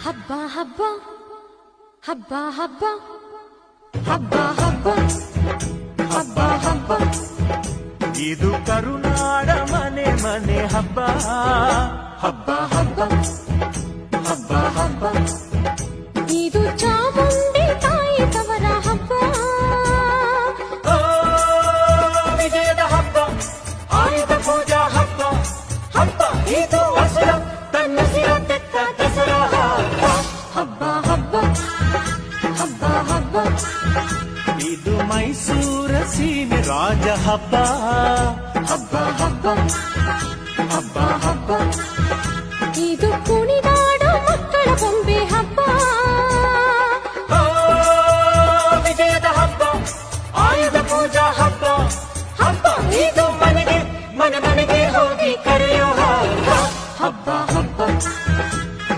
ಹಬ್ಬ ಹಬ್ಬ ಹಬ್ಬ ಹಬ್ಬ ಹಬ್ಬ ಹಬ್ಬ ಹಬ್ಬ ಹಬ್ಬ ಇದು ಕರುನಾಡ ಮನೆ ಮನೆ ಹಬ್ಬ ಹಬ್ಬ ಹಬ್ಬ ಹಬ್ಬ ಹಬ್ಬ ಇದು ಚಾಮುಂಡಿ ತಾಯಿ ತವರ ಹಬ್ಬ ವಿಜಯದ ಹಬ್ಬ ಆಯುಧ ಪೂಜಾ ಹಬ್ಬ ಹಬ್ಬ ಇದು ವರ್ಷ ತನ್ನ ಸಿರ ತೆತ್ತ ದಸರಾ ಹಬ್ಬ ಹಬ್ಬ ಹಬ್ಬ ಹಬ್ಬ ಇದು ಮೈಸೂರ ಸೀಮೆ ರಾಜ ಹಬ್ಬ